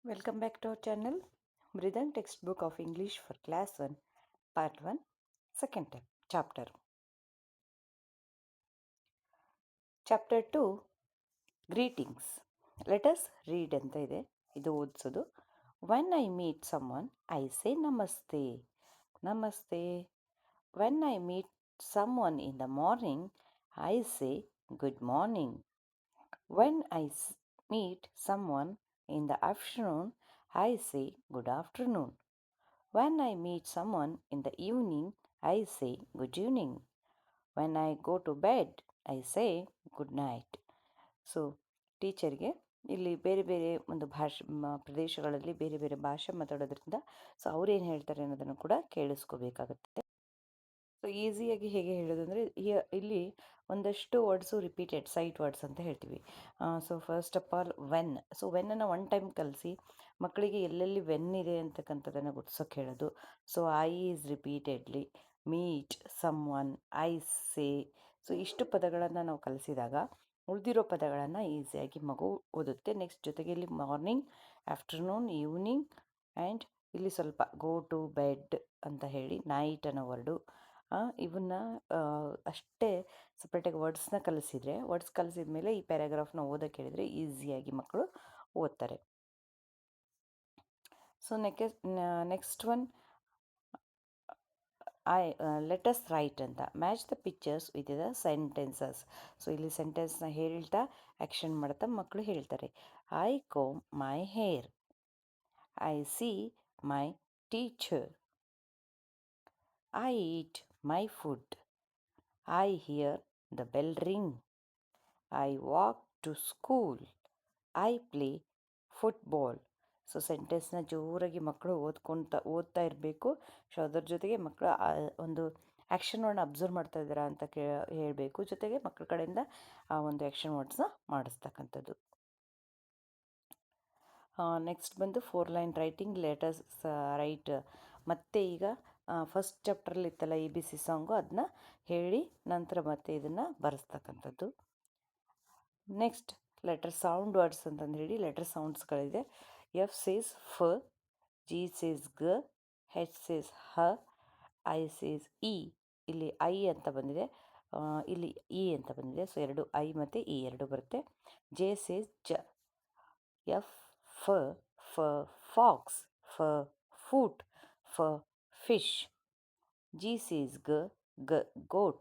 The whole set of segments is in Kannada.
Welcome back to our channel, Mridang Textbook of English for Class 1, Part 1, Second Chapter. Chapter 2, Greetings. Let us read ಅಂತ ಇದೆ, ಇದು ಓದಿಸೋದು. When I meet someone, I say Namaste. Namaste. When I meet someone in the morning, I say Good morning. When I meet someone in the afternoon, I say Good afternoon. When I meet someone in the evening, I say good evening. When I go to bed, I say good night. So ಟೀಚರ್ಗೆ ಇಲ್ಲಿ ಬೇರೆ ಬೇರೆ ಒಂದು ಪ್ರದೇಶಗಳಲ್ಲಿ ಬೇರೆ ಬೇರೆ ಭಾಷೆ ಮಾತಾಡೋದ್ರಿಂದ ಸೊ ಅವ್ರೇನು ಹೇಳ್ತಾರೆ ಅನ್ನೋದನ್ನು ಕೂಡ ಕೇಳಿಸ್ಕೋಬೇಕಾಗತ್ತೆ. ಸೊ ಈಸಿಯಾಗಿ ಹೇಗೆ ಹೇಳೋದು ಅಂದರೆ ಇಲ್ಲಿ ಒಂದಷ್ಟು ವರ್ಡ್ಸು ರಿಪೀಟೆಡ್ ಸೈಟ್ ವರ್ಡ್ಸ್ ಅಂತ ಹೇಳ್ತೀವಿ. So first of all when. So ವೆನ್ನನ್ನು ಒನ್ ಟೈಮ್ ಕಲಿಸಿ ಮಕ್ಕಳಿಗೆ ಎಲ್ಲೆಲ್ಲಿ ವೆನ್ ಇದೆ ಅಂತಕ್ಕಂಥದ್ದನ್ನು ಗುರ್ಸೋಕ್ಕೆ ಹೇಳೋದು. So I is repeatedly, meet, someone, I say. So ಇಷ್ಟು ಪದಗಳನ್ನು ನಾವು ಕಲಿಸಿದಾಗ ಉಳಿದಿರೋ ಪದಗಳನ್ನು ಈಸಿಯಾಗಿ ಮಗು ಓದುತ್ತೆ. ನೆಕ್ಸ್ಟ್ ಜೊತೆಗೆ ಇಲ್ಲಿ ಮಾರ್ನಿಂಗ್, ಆಫ್ಟರ್ನೂನ್, ಈವ್ನಿಂಗ್ ಆ್ಯಂಡ್ ಇಲ್ಲಿ ಸ್ವಲ್ಪ ಗೋ ಟು ಬೆಡ್ ಅಂತ ಹೇಳಿ ನೈಟ್ ಅನ್ನೋ ವರ್ಡು ಇವನ್ನ ಅಷ್ಟೇ ಸಪ್ರೇಟಾಗಿ ವರ್ಡ್ಸ್ನ ವರ್ಡ್ಸ್ ಕಲಿಸಿದ ಮೇಲೆ ಈ ಪ್ಯಾರಾಗ್ರಾಫ್ನ ಓದೋಕ್ಕೆ ಹೇಳಿದರೆ ಈಸಿಯಾಗಿ ಮಕ್ಕಳು ಓದ್ತಾರೆ. So next one let us write ಅಂತ. Match the pictures with the sentences. So ಇಲ್ಲಿ ಸೆಂಟೆನ್ಸ್ನ ಹೇಳ್ತಾ ಆ್ಯಕ್ಷನ್ ಮಾಡ್ತಾ ಮಕ್ಕಳು ಹೇಳ್ತಾರೆ. I comb my hair. I see my teacher. I eat my food. I hear the bell ring. I walk to school. I play football. So ಸೆಂಟೆನ್ಸ್ನ ಜೋರಾಗಿ ಮಕ್ಕಳು ಓದ್ತಾ ಇರಬೇಕು. ಸೊ ಅದ್ರ ಜೊತೆಗೆ ಮಕ್ಕಳು ಒಂದು ಆ್ಯಕ್ಷನ್ ವರ್ಡ್ನ ಅಬ್ಸರ್ವ್ ಮಾಡ್ತಾ ಇದ್ದಾರಾ ಅಂತ ಹೇಳಬೇಕು. ಜೊತೆಗೆ ಮಕ್ಕಳ ಕಡೆಯಿಂದ ಆ ಒಂದು ಆ್ಯಕ್ಷನ್ ವರ್ಡ್ಸ್ನ ಮಾಡಿಸ್ತಕ್ಕಂಥದ್ದು. ನೆಕ್ಸ್ಟ್ ಬಂದು 4 ಲೈನ್ ರೈಟಿಂಗ್. Lettuce right. ಮತ್ತೆ ಈಗ ಫಸ್ಟ್ ಚಾಪ್ಟ್ರಲ್ಲಿ ಇತ್ತಲ್ಲ ABC ಸಾಂಗು, ಅದನ್ನ ಹೇಳಿ ನಂತರ ಮತ್ತೆ ಇದನ್ನು ಬರೆಸ್ತಕ್ಕಂಥದ್ದು. ನೆಕ್ಸ್ಟ್ ಲೆಟರ್ ಸೌಂಡ್ ವರ್ಡ್ಸ್ ಅಂತಂದು ಹೇಳಿ letter ಸೌಂಡ್ಸ್ಗಳಿದೆ. F says F, G says G, H says H, I says E. ಇಲ್ಲಿ I ಅಂತ ಬಂದಿದೆ, ಇಲ್ಲಿ E ಅಂತ ಬಂದಿದೆ. ಸೊ ಎರಡು I ಮತ್ತು E ಎರಡು ಬರುತ್ತೆ. J says J. F for fox, for foot, for fish. G says G, goat,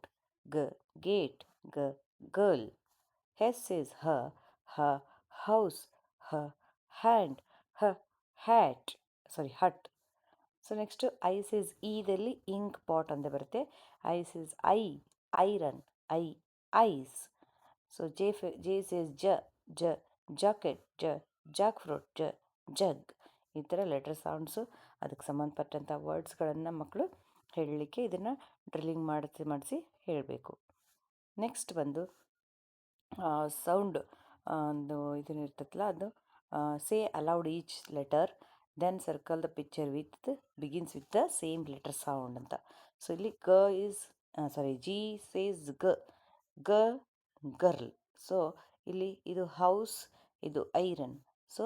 gate, girl. H says her, house, her hand, her hut. So next I says ದಲ್ಲಿ ಇಂಕ್ ಪಾಟ್ ಅಂತ ಬರುತ್ತೆ. I says iron, eyes. So J says jacket, jackfruit, jug. ಈ ಥರ ಲೆಟರ್ ಸೌಂಡ್ಸು ಅದಕ್ಕೆ ಸಂಬಂಧಪಟ್ಟಂಥ ವರ್ಡ್ಸ್ಗಳನ್ನು ಮಕ್ಕಳು ಹೇಳಲಿಕ್ಕೆ ಇದನ್ನು ಡ್ರಿಲ್ಲಿಂಗ್ ಮಾಡಿಸಿ ಹೇಳಬೇಕು. ನೆಕ್ಸ್ಟ್ ಬಂದು ಸೌಂಡ್ ಒಂದು ಇದನ್ನು ಇರ್ತೈತಲ್ಲ, ಅದು say aloud each letter, then circle the picture begins with the same letter sound ಅಂತ. ಸೊ ಇಲ್ಲಿ G ಸೇಸ್ ಗರ್ಲ್. ಸೊ ಇಲ್ಲಿ ಇದು ಹೌಸ್, ಇದು ಐರನ್. ಸೊ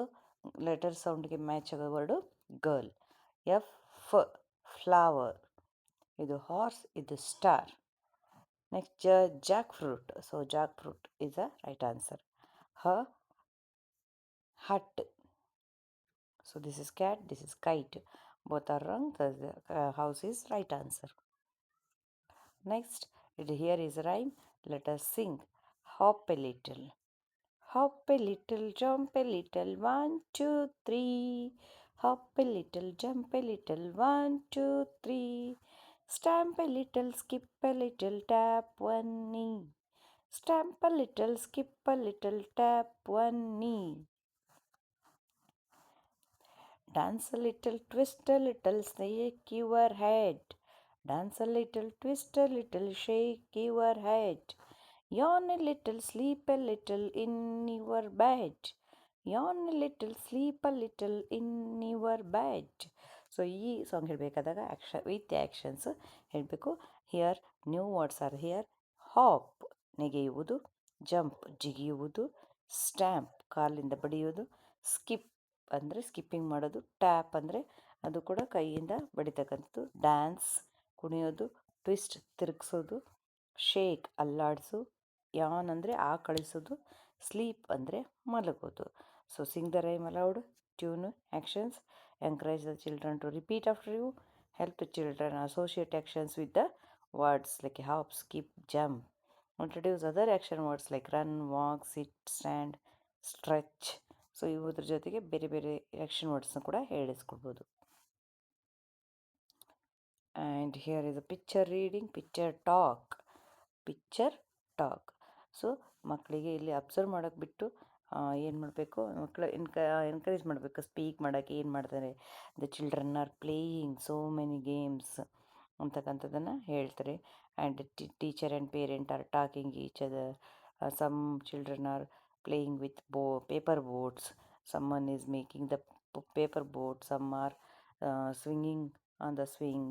ಲೆಟರ್ ಸೌಂಡ್ಗೆ ಮ್ಯಾಚ್ ಆಗೋ ವರ್ಡು ಗರ್ಲ್. F flower. ಇದು ಹಾರ್ಸ್, ಇದು star. Next jackfruit. So jackfruit is a right answer. Her hut. So this is cat, this is kite. Both are wrong. The house is right answer. Next, here is a rhyme. Let us sing. Hop a little. Hop a little, jump a little, 1, 2, 3. Hop a little, jump a little, 1, 2, 3. Stamp a little, skip a little, tap one knee. Stamp a little, skip a little, tap one knee. Dance a little, twist a little, shake your head. Dance a little, twist a little, shake your head. Yawn a little, sleep a little in your bed. Yawn a little, sleep a little in your bed. So ಈ ಸಾಂಗ್ ಹೇಳಬೇಕಾದಾಗ ವಿತ್ ಆ್ಯಕ್ಷನ್ಸ್ ಹೇಳಬೇಕು. Here new words are here. Hop ನೆಗೆಯುವುದು, ಜಂಪ್ ಜಿಗಿಯುವುದು, ಸ್ಟ್ಯಾಂಪ್ ಕಾಲಿಂದ ಬಡಿಯುವುದು, ಸ್ಕಿಪ್ ಅಂದರೆ ಸ್ಕಿಪ್ಪಿಂಗ್ ಮಾಡೋದು, ಟ್ಯಾಪ್ ಅಂದರೆ ಅದು ಕೂಡ ಕೈಯಿಂದ ಬಡಿತಕ್ಕಂಥದ್ದು, ಡ್ಯಾನ್ಸ್ ಕುಣಿಯೋದು, ಟ್ವಿಸ್ಟ್ ತಿರುಗಿಸೋದು, ಶೇಕ್ ಅಲ್ಲಾಡಿಸು, ಯಾನ್ ಅಂದರೆ ಆಕಳಿಸೋದು, ಸ್ಲೀಪ್ ಅಂದರೆ ಮಲಗೋದು. So sing the rhyme aloud, tune actions, encourage the children to repeat after you, help the children associate actions with the words like hop, skip, jump, introduce other action words like run, walk, sit, stand, stretch. So ಇವುದ್ರ ಜೊತೆಗೆ ಬೇರೆ ಬೇರೆ ಆ್ಯಕ್ಷನ್ ವರ್ಡ್ಸ್ನ ಕೂಡ ಹೇಳಿಸ್ಕೊಡ್ಬೋದು. And here is a picture reading, picture talk. Picture talk. So ಮಕ್ಕಳಿಗೆ ಇಲ್ಲಿ ಅಬ್ಸರ್ವ್ ಮಾಡೋಕ್ಕೆ ಬಿಟ್ಟು ಏನು ಮಾಡಬೇಕು, ಮಕ್ಕಳು ಎನ್ಕರೇಜ್ ಮಾಡಬೇಕು ಸ್ಪೀಕ್ ಮಾಡೋಕ್ಕೆ. ಏನು ಮಾಡ್ತಾರೆ, the children are playing so many games ಅಂತಕ್ಕಂಥದ್ದನ್ನು ಹೇಳ್ತಾರೆ. And teacher and parent are talking each other. Some children are playing with paper boats, someone is making the paper boat, some are swinging on the swing.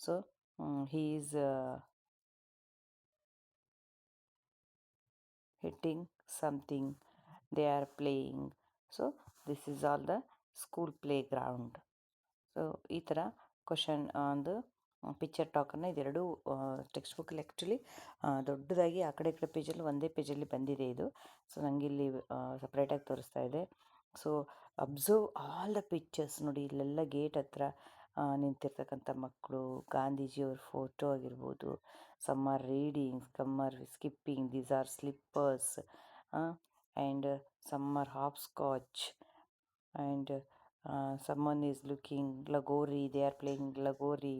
So he is hitting something, they are playing. So this is all the school playground. So ಈ ಥರ ಕ್ವಶನ್ ಒಂದು ಪಿಕ್ಚರ್ ಟಾಕನ್ನು ಇದೆರಡೂ ಟೆಕ್ಸ್ಟ್ ಬುಕ್ಕಲ್ಲಿ ಆ್ಯಕ್ಚುಲಿ ದೊಡ್ಡದಾಗಿ ಆ ಕಡೆ ಈ ಕಡೆ ಪೇಜಲ್ಲಿ ಒಂದೇ ಪೇಜಲ್ಲಿ ಬಂದಿದೆ ಇದು. ಸೊ ನನಗಿಲ್ಲಿ ಸಪ್ರೇಟಾಗಿ ತೋರಿಸ್ತಾ ಇದೆ. So observe all the pictures. ನೋಡಿ ಇಲ್ಲೆಲ್ಲ ಗೇಟ್ ಹತ್ರ ನಿಂತಿರ್ತಕ್ಕಂಥ ಮಕ್ಕಳು, ಗಾಂಧೀಜಿಯವ್ರ ಫೋಟೋ ಆಗಿರ್ಬೋದು, some are reading, some are skipping, these are slippers, and some are hopscotch, and someone is looking lagori, they are playing lagori,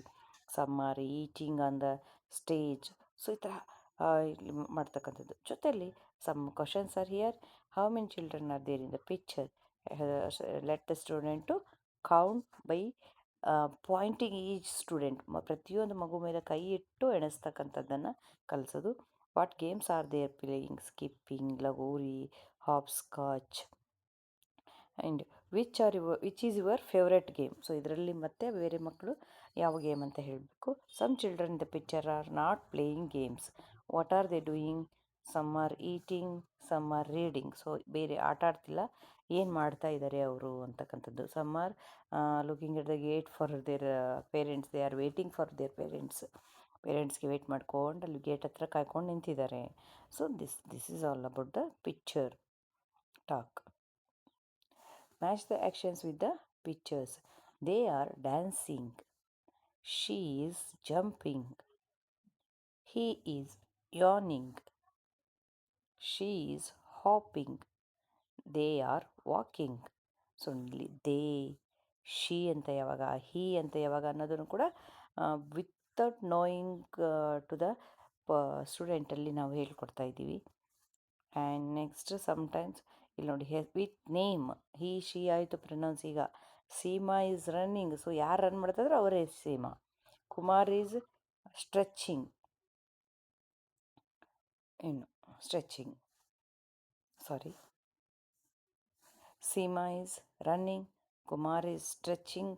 some are eating on the stage. So ಈ ಥರ ಇಲ್ಲಿ ಮಾಡ್ತಕ್ಕಂಥದ್ದು. ಜೊತೆಯಲ್ಲಿ some questions are here, how many children are there in the picture, let the student to count by pointing each student. ಪ್ರತಿಯೊಂದು ಮಗು ಮೇಲೆ ಕೈ ಇಟ್ಟು ಎಣಿಸ್ತಕ್ಕಂಥದ್ದನ್ನು ಕಲಿಸೋದು. What games are there playing, skipping, lagori, hopscotch, and which is your favourite game. So ಇದರಲ್ಲಿ ಮತ್ತೆ ಬೇರೆ ಮಕ್ಕಳು ಯಾವ ಗೇಮ್ ಅಂತ ಹೇಳಬೇಕು. Some children in the picture are not playing games, what are they doing, some are eating, some are reading. So ಬೇರೆ ಆಟ ಆಡ್ತಿಲ್ಲ, ಏನು ಮಾಡ್ತಾ ಇದ್ದಾರೆ ಅವರು ಅಂತಕ್ಕಂಥದ್ದು. Some are looking at the gate for their parents, they are waiting for their ಪೇರೆಂಟ್ಸ್ಗೆ ವೇಟ್ ಮಾಡ್ಕೊಂಡು ಅಲ್ಲಿ ಗೇಟ್ ಹತ್ರ ಕಾಯ್ಕೊಂಡು ನಿಂತಿದ್ದಾರೆ. So this is all about the picture talk. Match the actions with the pictures. They are dancing. She is jumping. He is yawning. She is hopping. They are walking. So ಇಲ್ಲಿ ದೇ, ಶಿ ಅಂತ ಯಾವಾಗ, ಹಿ ಅಂತ ಯಾವಾಗ ಅನ್ನೋದನ್ನು ಕೂಡ ವಿತೌಟ್ ನೋಯಿಂಗ್ ಟು ದ ಸ್ಟೂಡೆಂಟಲ್ಲಿ ನಾವು ಹೇಳ್ಕೊಡ್ತಾ ಇದ್ದೀವಿ. ಆ್ಯಂಡ್ ನೆಕ್ಸ್ಟ್ ಸಮ್ಟೈಮ್ಸ್ ಇಲ್ಲಿ ನೋಡಿ ವಿತ್ ನೇಮ್, ಹಿ ಶಿ ಆಯಿತು ಪ್ರೊನೌನ್ಸ್. ಈಗ ಸೀಮಾ ಈಸ್ ರನ್ನಿಂಗ್, ಸೊ ಯಾರು ರನ್ ಮಾಡ್ತಾಯಿದ್ರು ಅವರೇ Seema. Kumar is stretching, sorry, Seema is running, Kumar is stretching,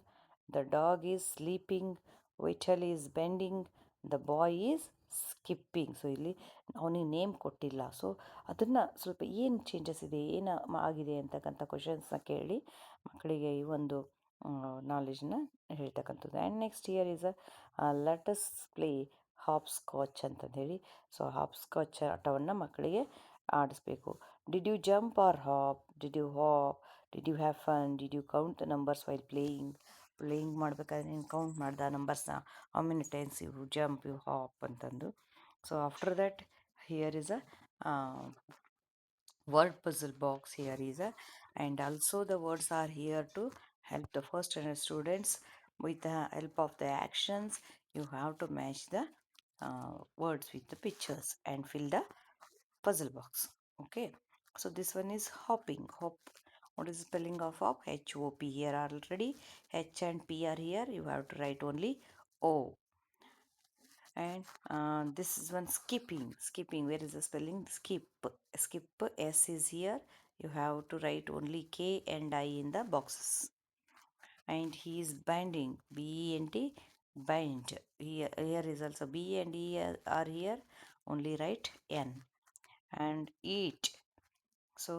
the dog is sleeping, Vithal is bending, the boy is skipping. So ಇಲ್ಲಿ ಅವನಿಗೆ ನೇಮ್ ಕೊಟ್ಟಿಲ್ಲ. ಸೊ ಅದನ್ನು ಸ್ವಲ್ಪ ಏನು ಚೇಂಜಸ್ ಇದೆ, ಏನು ಆಗಿದೆ ಅಂತಕ್ಕಂಥ ಕ್ವಶನ್ಸ್ನ ಕೇಳಿ ಮಕ್ಕಳಿಗೆ ಈ ಒಂದು ನಾಲೆಜ್ನ ಹೇಳ್ತಕ್ಕಂಥದ್ದು. And next here is let us play hopscotch ಅಂತಂದು ಹೇಳಿ. ಸೊ ಹಾಪ್ ಸ್ಕಾಚ್ ಆಟವನ್ನು ಮಕ್ಕಳಿಗೆ ಆಡಿಸ್ಬೇಕು. Did you jump or hop, did you hop, did you have fun, did you count the numbers while playing ಮಾಡಬೇಕಾದ್ರೆ ನೀನು ಕೌಂಟ್ ಮಾಡ್ದ ನಂಬರ್ಸ್ನ, how many times you jump, you hop ಅಂತಂದು. So after that here is a word puzzle box. Here is a, and also the words are here to help the first standard students. With the help of the actions, you have to match the words with the pictures and fill the puzzle box. Okay, so this one is hopping. Hop, what is the spelling of hop? H-O-P. Here already H and P are here, you have to write only O. And this is one skipping. Where is the spelling? Skip, S is here, you have to write only K and I in the boxes. And he is bending, B-E-N-T, bend. Here is also B and E are here, only write N. And eat, so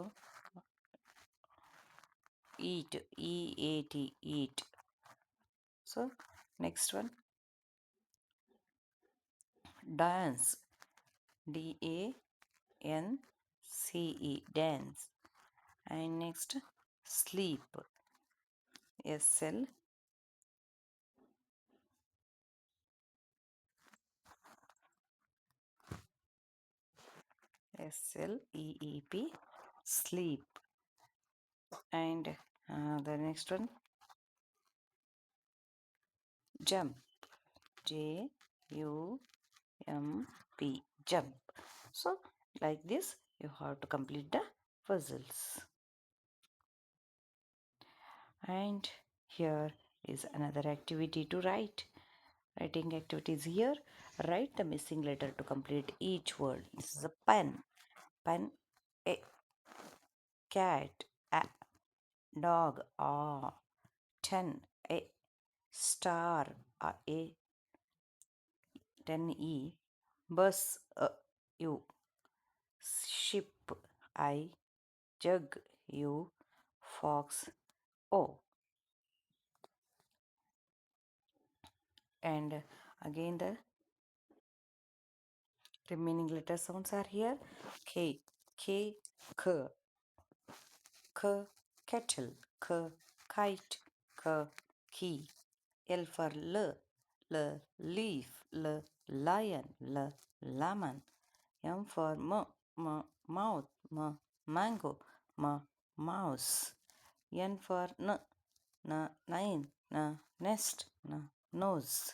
eat, eat, eat. So next one, dance, dance, dance. And next, sleep, sl sleep, sleep. And the next one, jump, jump, jump. So like this you have to complete the puzzles. And here is another activity to write. Writing activities here. Write the missing letter to complete each word. This is a pen. Pen, a cat, a dog, a 10, a star, a 10e, bus, u, ship, I, jug, u, fox, o. And again the remaining letter sounds are here. K, K, K, K, kettle, K, kite, K, key. L for L, leaf, lion, lemon. M for mouth, mango, mouse. N for nine, nest, nose.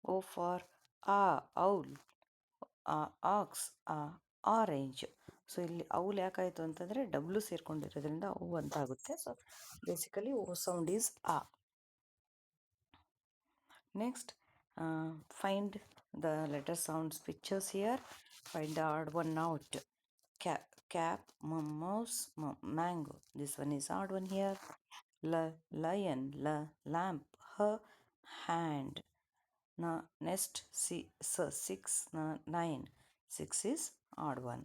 O for owl, ox orange. So ಇಲ್ಲಿ ಔಲ್ ಯಾಕಾಯಿತು ಅಂತಂದರೆ ಡಬ್ಲ್ಯೂ ಸೇರ್ಕೊಂಡಿರೋದ್ರಿಂದ ಅವು ಅಂತ ಆಗುತ್ತೆ. So basically O sound is ಆ. Next find the letter sounds pictures here. Find the odd one out. Cap, mouse, mango. This one is odd one here. Lion, lamp, hand. Nest, 6, 9. 6 is odd one.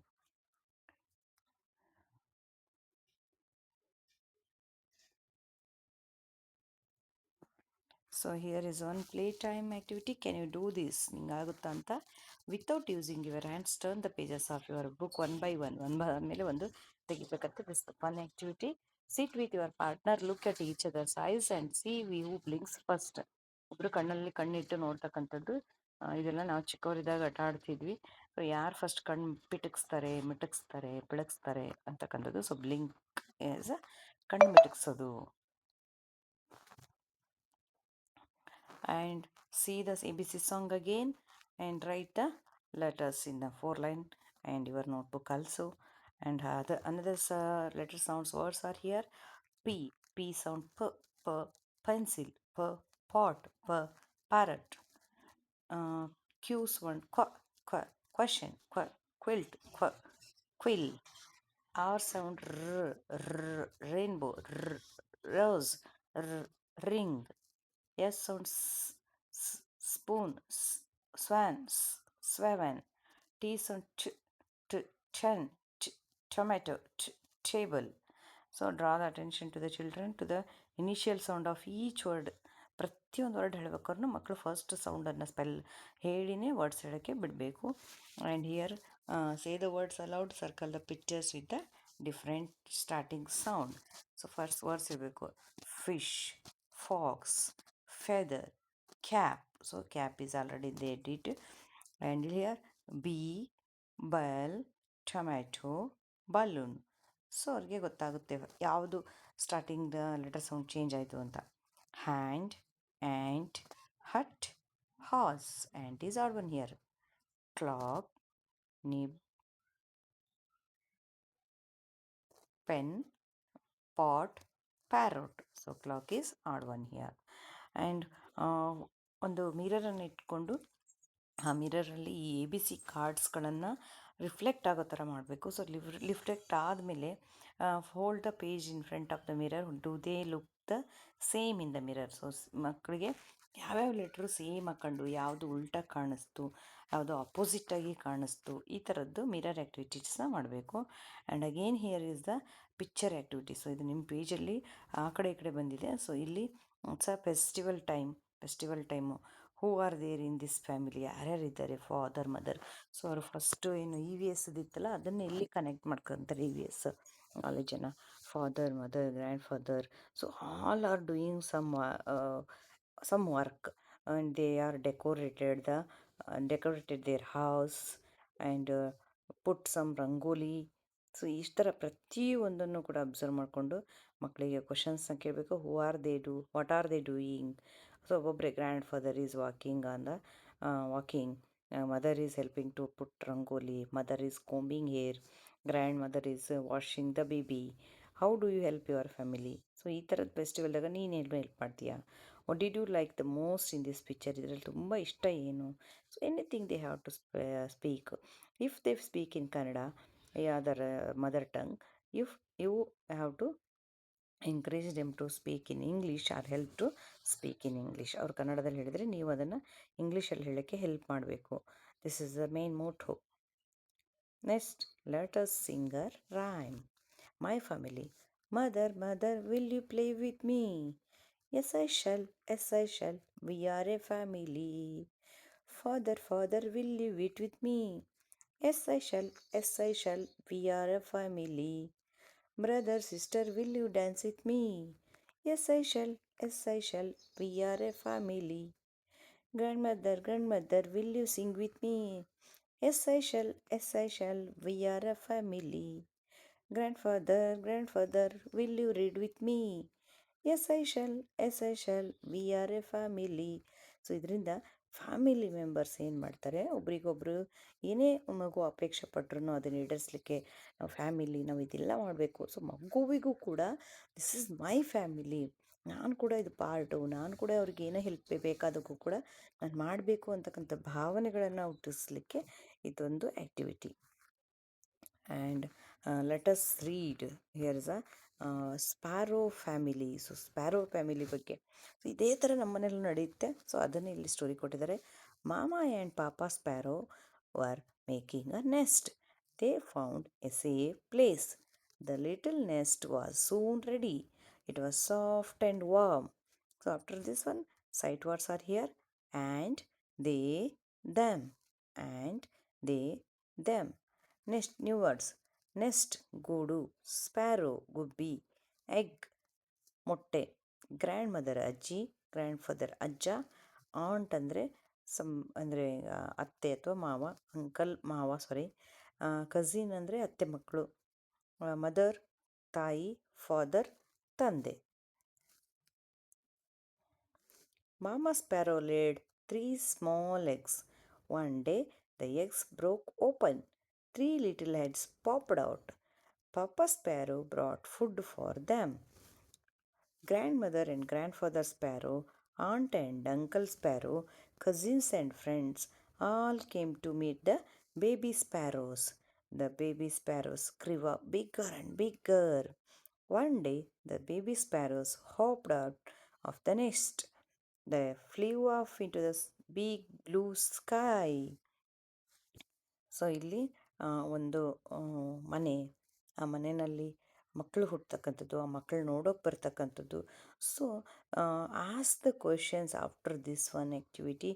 So here is one playtime activity. Can you do this? ನಿಂಗಾಗುತ್ತಾ ಅಂತ. Without using your hands, turn the pages of your book one by one. ಮೇಲೆ ಒಂದು ತೆಗಿಬೇಕಂತ. This is one activity. Sit with your partner, look at each other's eyes and see who blinks first. ಒಬ್ರು ಕಣ್ಣಲ್ಲಿ ಕಣ್ಣಿಟ್ಟು ನೋಡ್ತಕ್ಕಂಥದ್ದು. ಇದೆಲ್ಲ ನಾವು ಚಿಕ್ಕವರಿದ್ದಾಗ ಆಟ ಆಡ್ತಿದ್ವಿ. ಸೊ ಯಾರು ಫಸ್ಟ್ ಕಣ್ಣು ಮಿಟಕ್ಸ್ತಾರೆ ಬೆಳಗಿಸ್ತಾರೆ ಅಂತಕ್ಕಂಥದ್ದು. ಸೊ ಬ್ಲಿಂಕ್ ಈಸ್ ಕಣ್ಣು ಮಿಟಕ್ಸೋದು. And see the ABC song again and write the letters in the 4 line and your notebook also. And another letter sounds words are here. P sound, p, pencil, p, pot, p, parrot. Q sound, question, quilt, quill. R sound, rainbow, rose, ring. S sound, spoon, swan, swan. T sound, chin, tomato, table. So draw the attention to the children to the initial sound of each word. ಪ್ರತಿಯೊಂದು ವರ್ಡ್ ಹೇಳ್ಬೇಕಾದ್ರೂ ಮಕ್ಕಳು ಫಸ್ಟ್ ಸೌಂಡನ್ನು ಹೇಳಿನೇ ವರ್ಡ್ಸ್ ಹೇಳೋಕ್ಕೆ ಬಿಡಬೇಕು. And here say the words aloud, circle the pictures with the different starting sound. So first words ಇರಬೇಕು. Fish, fox, feather, cap. So cap is already they did. And here bee, bell, tomato, balloon. So ಅವ್ರಿಗೆ ಗೊತ್ತಾಗುತ್ತೆ ಯಾವುದು ಸ್ಟಾರ್ಟಿಂಗ್ ಲೆಟರ್ ಸೌಂಡ್ ಚೇಂಜ್ ಆಯಿತು ಅಂತ. Hand, ant, hut, horse. Ant is odd one here. Clock, nib, pen, pot, parrot. So clock is odd one here. And ಒಂದು ಮಿರರನ್ನು ಇಟ್ಕೊಂಡು ಆ ಮಿರರಲ್ಲಿ ಈ ABC ಕಾರ್ಡ್ಸ್ಗಳನ್ನು ರಿಫ್ಲೆಕ್ಟ್ ಆಗೋ ಥರ ಮಾಡಬೇಕು. ಸೊ ರಿಫ್ಲೆಕ್ಟ್ ಆದಮೇಲೆ hold the page in front of the mirror. Do they look the same in the mirror. So ಮಕ್ಕಳಿಗೆ ಯಾವ್ಯಾವ ಲೆಟ್ರು ಸೇಮ್ ಹಾಕೊಂಡು ಯಾವುದು ಉಲ್ಟಾ ಕಾಣಿಸ್ತು, ಯಾವುದು ಅಪೋಸಿಟಾಗಿ ಕಾಣಿಸ್ತು, ಈ ಥರದ್ದು ಮಿರರ್ ಆ್ಯಕ್ಟಿವಿಟೀಸ್ನ ಮಾಡಬೇಕು. And again here is the picture activity. So ಇದು ನಿಮ್ಮ ಪೇಜಲ್ಲಿ ಆ ಕಡೆ ಈ ಕಡೆ ಬಂದಿದೆ. ಸೊ ಇಲ್ಲಿ it's a festival time. Who are there in this family, ಯಾರ್ಯಾರಿದ್ದಾರೆ, ಫಾದರ್ ಮದರ್. ಸೊ ಅವರು ಫಸ್ಟು ಏನು ಇ ವಿ ಎಸ್ ಇದಿತ್ತಲ್ಲ ಅದನ್ನು ಎಲ್ಲಿ ಕನೆಕ್ಟ್ ಮಾಡ್ಕೊತಾರೆ, ಇ ವಿ ಎಸ್ ಜನ, father mother grandfather. So all are doing some work, and they are decorated their house and put some rangoli. So ಇಷ್ಟು ಥರ ಪ್ರತಿಯೊಂದನ್ನು ಕೂಡ ಅಬ್ಸರ್ವ್ ಮಾಡಿಕೊಂಡು ಮಕ್ಕಳಿಗೆ ಕ್ವಶನ್ಸ್ನ ಕೇಳಬೇಕು. What are they doing. So ಒಬ್ಬೊಬ್ಬರೇ grandfather is walking, mother is helping to put rangoli, mother is combing hair, grandmother is washing the baby. How do you help your family. So ಈ ಥರದ ಫೆಸ್ಟಿವಲ್ದಾಗ ನೀನು ಹೆಲ್ಪ್ ಮಾಡ್ತೀಯಾ. What did you like the most in this picture. ಇದರಲ್ಲಿ ತುಂಬ ಇಷ್ಟ ಏನು. So anything they have to speak. If they speak in Kannada, ಅದರ mother tongue. If you have to encourage them to speak in English or help to speak in English. ಅವ್ರು ಕನ್ನಡದಲ್ಲಿ ಹೇಳಿದರೆ ನೀವು ಅದನ್ನು ಇಂಗ್ಲೀಷಲ್ಲಿ ಹೇಳೋಕ್ಕೆ ಹೆಲ್ಪ್ ಮಾಡಬೇಕು. This is the main motto. Next, let us sing a rhyme. My family. Mother mother will you play with me. Yes, I shall. Yes, I shall. We are a family. Father, father, will you eat with me? Yes, I shall. Yes, I shall. We are a family. Brother, sister, will you dance with me? Yes, I shall. Yes, I shall. We are a family. Grandmother, grandmother, will you sing with me? Yes, I shall. Yes, I shall. We are a family. Grandfather, grandfather, will you read with me? Yes I shall. Yes I shall. We are a family. So ಇದರಿಂದ ಫ್ಯಾಮಿಲಿ ಮೆಂಬರ್ಸ್ ಏನು ಮಾಡ್ತಾರೆ, ಒಬ್ರಿಗೊಬ್ರು ಏನೇ ಮಗು ಅಪೇಕ್ಷೆ ಪಟ್ರು ಅದನ್ನು ಈಡೇರಿಸಲಿಕ್ಕೆ ನಾವು ಇದೆಲ್ಲ ಮಾಡಬೇಕು. ಸೊ ಮಗುವಿಗೂ ಕೂಡ ದಿಸ್ ಇಸ್ ಮೈ ಫ್ಯಾಮಿಲಿ, ನಾನು ಕೂಡ ಇದು ಪಾರ್ಟು, ನಾನು ಕೂಡ ಅವ್ರಿಗೆ ಏನೋ ಹೆಲ್ಪ್ ಬೇಕಾದಕ್ಕೂ ಕೂಡ ನಾನು ಮಾಡಬೇಕು ಅಂತಕ್ಕಂಥ ಭಾವನೆಗಳನ್ನು ಹುಟ್ಟಿಸ್ಲಿಕ್ಕೆ ಇದೊಂದು activity. And let us read. Here is a sparrow family. So sparrow family ಬಗ್ಗೆ ಸೊ ಇದೇ ಥರ ನಮ್ಮ ಮನೇಲಿ ನಡೆಯುತ್ತೆ. ಸೊ ಅದನ್ನೇ ಇಲ್ಲಿ ಸ್ಟೋರಿ ಕೊಟ್ಟಿದ್ದಾರೆ. Mama and papa sparrow were making a nest. They found a safe place. The little nest was soon ready. It was soft and warm. So after this one, sight words are here. And they, them. And they, them. Next new words. Nest ಗೂಡು, ಸ್ಪ್ಯಾರೋ ಗುಬ್ಬಿ, ಎಗ್ ಮೊಟ್ಟೆ, ಗ್ರ್ಯಾಂಡ್ ಮದರ್ ಅಜ್ಜಿ, ಗ್ರ್ಯಾಂಡ್ ಫಾದರ್ ಅಜ್ಜ, ಆಂಟ್ ಅಂದರೆ ಅತ್ತೆ ಅಥವಾ ಮಾವ, ಕಝಿನ್ ಅಂದರೆ ಅತ್ತೆ ಮಕ್ಕಳು, ಮದರ್ ತಾಯಿ, ಫಾದರ್ ತಂದೆ. Mama Sparrow laid 3 small eggs. One day the eggs broke open. 3 little heads popped out. Papa Sparrow brought food for them. Grandmother and Grandfather Sparrow, Aunt and Uncle Sparrow, cousins and friends all came to meet the baby sparrows. The baby sparrows grew up bigger and bigger. One day the baby sparrows hopped out of the nest. They flew off into the big blue sky. So ಇಲ್ಲಿ ಒಂದು ಮನೆ, ಆ ಮನೆಯಲ್ಲಿ ಮಕ್ಕಳು ಹುಟ್ಟತಕ್ಕಂಥದ್ದು, ಆ ಮಕ್ಕಳು ನೋಡೋಕೆ ಬರ್ತಕ್ಕಂಥದ್ದು. So ask the questions after this one activity.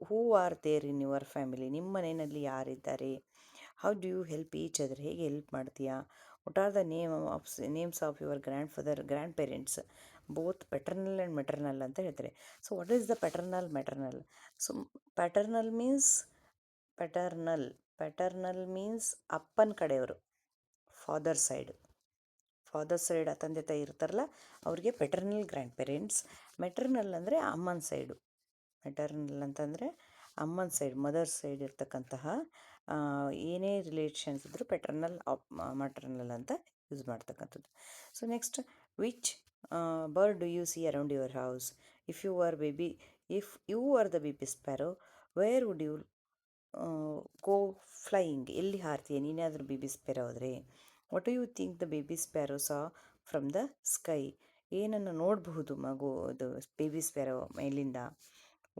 Who are there in your family. ನಿಮ್ಮ ಮನೆಯಲ್ಲಿ ಯಾರಿದ್ದಾರೆ. How do you help each other. ಹೇಗೆ ಹೆಲ್ಪ್ ಮಾಡ್ತೀಯಾ. What are the names of your grandfather, grandparents, both paternal and maternal ಅಂತ ಹೇಳ್ತಾರೆ. So what is the paternal, maternal. So paternal means ಅಪ್ಪನ ಕಡೆಯವರು, ಫಾದರ್ ಸೈಡ್ ತಂದೆ ತಾಯಿ ಇರ್ತಾರಲ್ಲ ಅವ್ರಿಗೆ ಪೆಟರ್ನಲ್ ಗ್ರ್ಯಾಂಡ್ ಪೇರೆಂಟ್ಸ್. ಮೆಟರ್ನಲ್ ಅಂದರೆ ಅಮ್ಮನ ಸೈಡು. ಮೆಟರ್ನಲ್ ಅಂತಂದರೆ ಅಮ್ಮನ ಸೈಡ್, ಮದರ್ ಸೈಡ್ ಇರ್ತಕ್ಕಂತಹ ಏನೇ ರಿಲೇಷನ್ಸ್ ಇದ್ದರೂ ಪೆಟರ್ನಲ್, ಮಟರ್ನಲ್ ಅಂತ ಯೂಸ್ ಮಾಡ್ತಕ್ಕಂಥದ್ದು. So next, which bird do you see around your house. If you are the baby sparrow, where would you go flying, ಎಲ್ಲಿ ಹಾರ್ತೀಯ ನೀನಾದರೂ ಬೇಬಿ ಸ್ಪ್ಯಾರೋ ಆದರೆ. What do you think the baby sparrow saw from the sky, ಏನನ್ನು ನೋಡಬಹುದು ಮಗು ಅದು ಬೇಬಿ ಸ್ಪ್ಯಾರೋ ಮೇಲಿಂದ.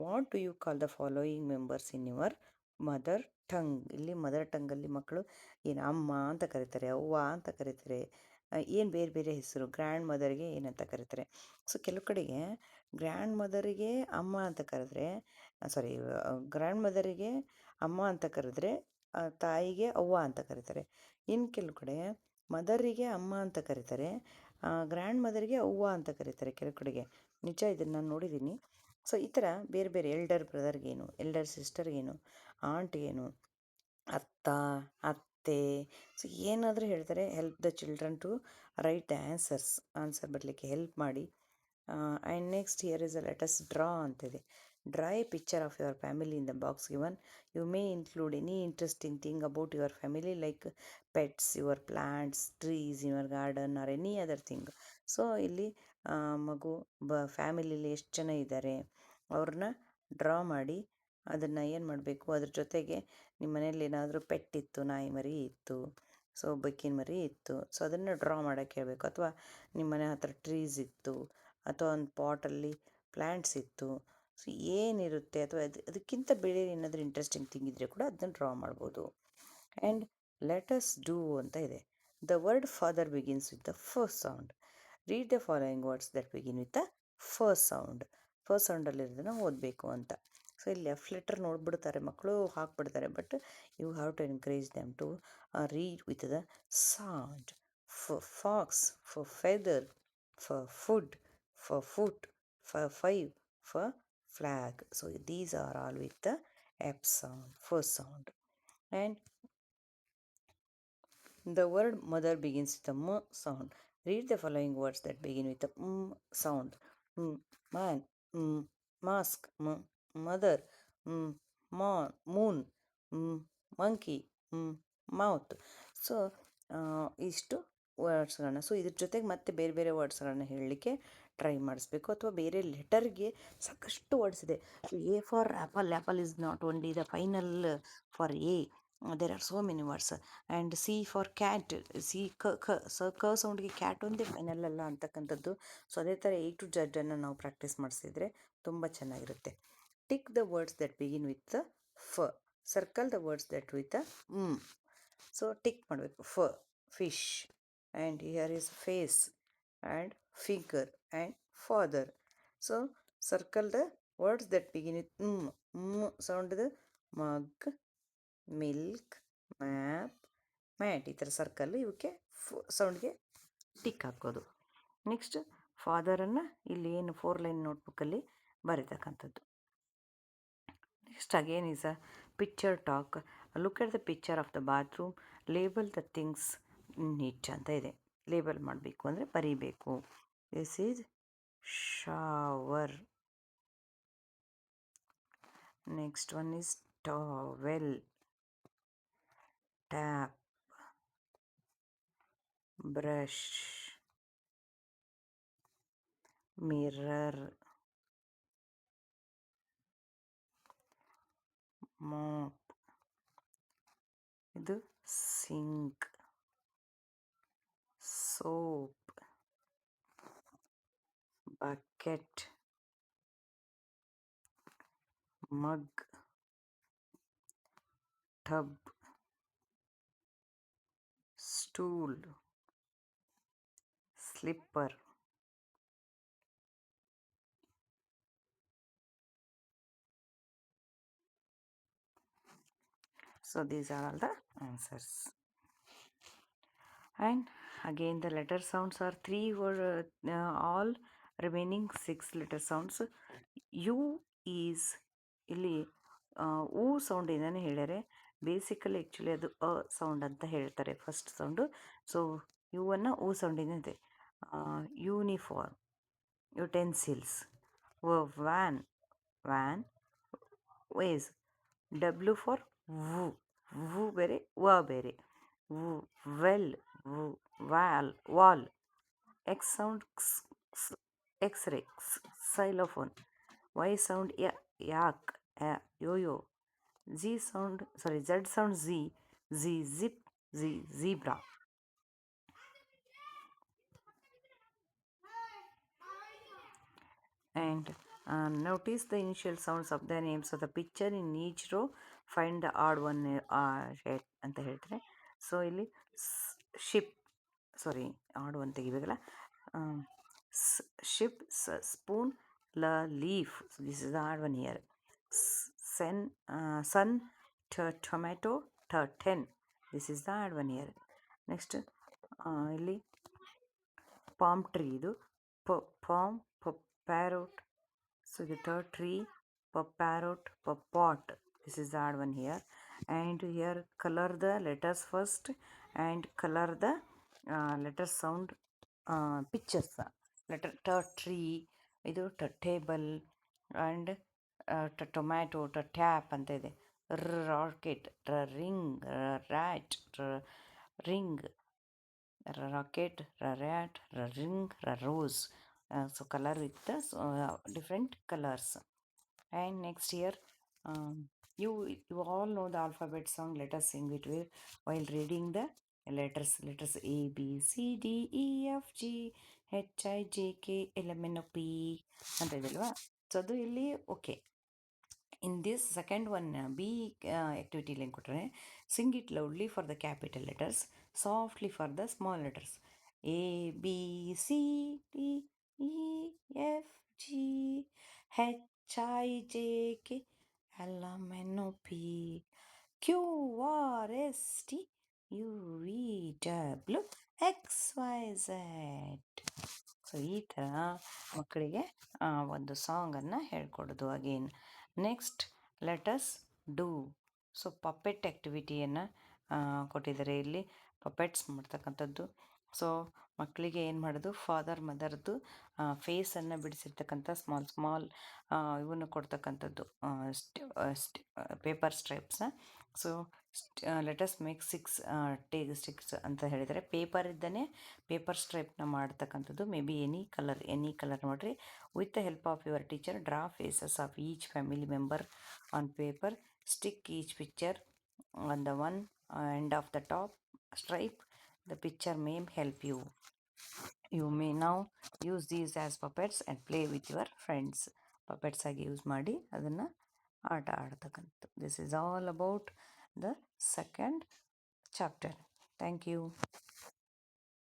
What do you call the following members in your mother tongue, ಇಲ್ಲಿ ಮದರ್ ಟಂಗಲ್ಲಿ ಮಕ್ಕಳು ಏನು ಅಮ್ಮ ಅಂತ ಕರೀತಾರೆ, ಅವ್ವ ಅಂತ ಕರೀತಾರೆ, ಏನು ಬೇರೆ ಬೇರೆ ಹೆಸರು. ಗ್ರ್ಯಾಂಡ್ ಮದರ್ಗೆ ಏನಂತ ಕರೀತಾರೆ. ಸೊ ಕೆಲವು ಕಡೆಗೆ ಗ್ರ್ಯಾಂಡ್ ಮದರಿಗೆ ಅಮ್ಮ ಅಂತ ಕರೆದ್ರೆ, ಸಾರಿ, ಗ್ರ್ಯಾಂಡ್ ಮದರಿಗೆ ಅಮ್ಮ ಅಂತ ಕರೆದ್ರೆ ತಾಯಿಗೆ ಅವ್ವ ಅಂತ ಕರೀತಾರೆ. ಇನ್ನು ಕೆಲವು ಕಡೆ ಮದರಿಗೆ ಅಮ್ಮ ಅಂತ ಕರೀತಾರೆ, ಗ್ರ್ಯಾಂಡ್ ಮದರಿಗೆ ಅವ್ವ ಅಂತ ಕರೀತಾರೆ ಕೆಲವು ಕಡೆಗೆ. ನಿಜ, ಇದನ್ನು ನಾನು ನೋಡಿದ್ದೀನಿ. ಸೊ ಈ ಥರ ಬೇರೆ ಬೇರೆ ಎಲ್ಡರ್ ಬ್ರದರ್ಗೇನು, ಎಲ್ಡರ್ ಸಿಸ್ಟರ್ಗೇನು, ಆಂಟ್ಗೇನು, ಅತ್ತ, ಅತ್ತೆ. ಸೊ ಏನಾದರೂ ಹೇಳ್ತಾರೆ, help the children to write the answer ಬರಲಿಕ್ಕೆ ಹೆಲ್ಪ್ ಮಾಡಿ. And next here is a let's draw ಅಂತಿದೆ. Draw a picture of your family in the box given. You may include any interesting thing about your family like pets, your plants, trees in your garden or any other thing. So ಇಲ್ಲಿ ಮಗು ಫ್ಯಾಮಿಲಿಲಿ ಎಷ್ಟು ಜನ ಇದ್ದಾರೆ ಅವ್ರನ್ನ ಡ್ರಾ ಮಾಡಿ ಅದನ್ನು ಏನು ಮಾಡಬೇಕು, ಅದ್ರ ಜೊತೆಗೆ ನಿಮ್ಮ ಮನೇಲಿ ಏನಾದರೂ ಪೆಟ್ ಇತ್ತು, ನಾಯಿ ಮರಿ ಇತ್ತು, ಸೊ ಬೆಕ್ಕಿನ ಮರಿ ಇತ್ತು, ಸೊ ಅದನ್ನು ಡ್ರಾ ಮಾಡೋಕ್ಕೆ ಹೇಳಬೇಕು. ಅಥವಾ ನಿಮ್ಮ ಮನೆ ಹತ್ರ ಟ್ರೀಸ್ ಇತ್ತು, ಅಥವಾ ಒಂದು ಪಾಟಲ್ಲಿ ಪ್ಲ್ಯಾಂಟ್ಸ್ ಇತ್ತು, ಸೊ ಏನಿರುತ್ತೆ, ಅಥವಾ ಅದಕ್ಕಿಂತ ಬೇರೆ ಏನಾದರೂ ಇಂಟ್ರೆಸ್ಟಿಂಗ್ ಥಿಂಗ್ ಇದ್ದರೆ ಕೂಡ ಅದನ್ನು ಡ್ರಾ ಮಾಡ್ಬೋದು. ಆ್ಯಂಡ್ ಲೆಟಸ್ ಡೂ ಅಂತ ಇದೆ. The word father begins with the first sound. Read the following words that begin with the first sound. First ಸೌಂಡಲ್ಲಿರೋದನ್ನು ಓದಬೇಕು ಅಂತ. ಸೊ ಇಲ್ಲಿ ಎಫ್ ಲೆಟರ್ ನೋಡಿಬಿಡ್ತಾರೆ ಮಕ್ಕಳು, ಹಾಕ್ಬಿಡ್ತಾರೆ. But you have to encourage them to read with the sound. Fox, for feather, for food, for foot, for five, for flag. So these are all with the F sound, first sound. And the word mother begins with the M sound. Read the following words that begin with the M sound. Man, mask, mother, moon, monkey, mouth. So ಇಷ್ಟು ವರ್ಡ್ಸ್ಗಳನ್ನ, ಸೊ ಇದ್ರ ಜೊತೆಗೆ ಮತ್ತೆ ಬೇರೆ ಬೇರೆ ವರ್ಡ್ಸ್ಗಳನ್ನ ಹೇಳಲಿಕ್ಕೆ ಟ್ರೈ ಮಾಡಿಸ್ಬೇಕು. ಅಥವಾ ಬೇರೆ ಲೆಟರ್ಗೆ ಸಾಕಷ್ಟು ವರ್ಡ್ಸ್ ಇದೆ. A for apple, apple is not only the final for A, there are so many words. And C for cat, C ಕ ಸೌಂಡ್ಗೆ ಕ್ಯಾಟ್ ಒಂದೇ ಫೈನಲ್ ಅಲ್ಲ ಅಂತಕ್ಕಂಥದ್ದು. ಸೊ ಅದೇ ಥರ ಎ ಟು ಜಡ್ಡನ್ನು ನಾವು ಪ್ರಾಕ್ಟೀಸ್ ಮಾಡಿಸಿದ್ರೆ ತುಂಬ ಚೆನ್ನಾಗಿರುತ್ತೆ. Tick the words that begin with the ಫ, circle the words that with the so tick ಮಾಡಬೇಕು. Fish, and here is face, and figure, and father. So circle the words that begin with sound, the mug, milk, map, mat. ಈ ಥರ ಸರ್ಕಲ್, ಇವಕ್ಕೆ ಸೌಂಡ್ಗೆ ಟಿಕ್ ಹಾಕೋದು. ನೆಕ್ಸ್ಟ್ ಫಾದರನ್ನು ಇಲ್ಲಿ ಏನು 4 ಲೈನ್ ನೋಟ್ಬುಕ್ಕಲ್ಲಿ ಬರೀತಕ್ಕಂಥದ್ದು. Next again is a picture talk. Look at the picture of the bathroom, label the things in it ಅಂತ ಇದೆ. ಲೇಬಲ್ ಮಾಡಬೇಕು ಅಂದರೆ ಬರೀಬೇಕು. This is shower. Next one is towel, tap, brush, mirror, mop, ಇದು sink, soap, bucket, mug, tub, stool, slipper. So these are all the answers. And again the letter sounds are 3 were all remaining 6 letter sounds. U is ಇಲ್ಲಿ ಊ ಸೌಂಡ್ ಏನೇ ಹೇಳ್ಯಾರೆ, ಬೇಸಿಕಲಿ ಆ್ಯಕ್ಚುಲಿ ಅದು ಅ ಸೌಂಡ್ ಅಂತ ಹೇಳ್ತಾರೆ ಫಸ್ಟ್ ಸೌಂಡು. ಸೊ ಯುವನ್ನು ಊ ಸೌಂಡಿನ ಇದೆ. Uniform, utensils, van, van, vase. W for ವು, ವು ಬೇರೆ ವ ಬೇರೆ. ವು, ವೆಲ್, ವು, wall, wall. X sound X-ray, xylophone. Y sound yak, yo-yo. Z sound Z, Z zip, Z zebra. And notice the initial sounds of the names of the picture in each row. Find the odd one ಅಂತ ಹೇಳ್ತಾರೆ. ಸೊ ಇಲ್ಲಿ ಶಿಪ್, ಸಾರಿ ಆಡ್ ಒನ್ ತೆಗಿಬೇಕಲ್ಲ. Ship, spoon, leaf, this is the odd one here. Sun, sun, tomato, 10, this is the odd one here. Next ಇಲ್ಲಿ ಪಾಮ್ ಟ್ರೀ, ಇದು palm, parrot. So the third tree, parrot, pot. This is the odd one here. And here color the letters first and color the letter sound pictures. Letter tree, ಇದು table, and tomato, tap ಅಂತ ಇದೆ. Rocket, ring, rat, ring, rocket, rat, ring, rose. So color with the different colors. And next here, you all know the alphabet song. Let us sing it while reading the letters A B C D E F G H I J K L M N O P ಅಂತ ಇದಲ್ವಾ. ಸೊ ಅದು ಇಲ್ಲಿ okay. In this second one B ಆಕ್ಟಿವಿಟಿಲಿ ಏನು ಕೊಟ್ಟರೆ, sing it loudly for the capital letters, softly for the small letters. A B C D E F G H I J K L M N O P Q R S T U V W X Y Z. So ಈ ಥರ ಮಕ್ಕಳಿಗೆ ಒಂದು ಸಾಂಗನ್ನು ಹೇಳ್ಕೊಡೋದು again. Next let's do. So puppet ಆ್ಯಕ್ಟಿವಿಟಿಯನ್ನು ಕೊಟ್ಟಿದ್ದಾರೆ ಇಲ್ಲಿ, ಪಪೆಟ್ಸ್ ಮಾಡ್ತಕ್ಕಂಥದ್ದು. ಸೊ ಮಕ್ಕಳಿಗೆ ಏನು ಮಾಡೋದು, ಫಾದರ್ ಮದರ್ದು ಫೇಸನ್ನು ಬಿಡಿಸಿರ್ತಕ್ಕಂಥ ಸ್ಮಾಲ್ ಇವನ್ನು ಕೊಡ್ತಕ್ಕಂಥದ್ದು, ಪೇಪರ್ ಸ್ಟ್ರೈಪ್ಸ್ನ. ಸೊ ಲೆಟಸ್ ಮೇಕ್ 6 ಅಂತ ಹೇಳಿದರೆ, ಪೇಪರ್ ಇದ್ದಾನೆ ಪೇಪರ್ ಸ್ಟ್ರೈಪ್ನ ಮಾಡ್ತಕ್ಕಂಥದ್ದು. ಮೇ ಬಿ ಎನಿ ಕಲರ್ ನೋಡಿರಿ. With the help of your teacher, draw faces of each family member on paper. Stick each picture on the one end of the top stripe. The picture may help you. You may now use these as puppets and play with your friends. Puppets ಆಗಿ ಯೂಸ್ ಮಾಡಿ ಅದನ್ನು ಆಟ ಆಡ್ತಕ್ಕಂಥದ್ದು. This is all about the second chapter. Thank you.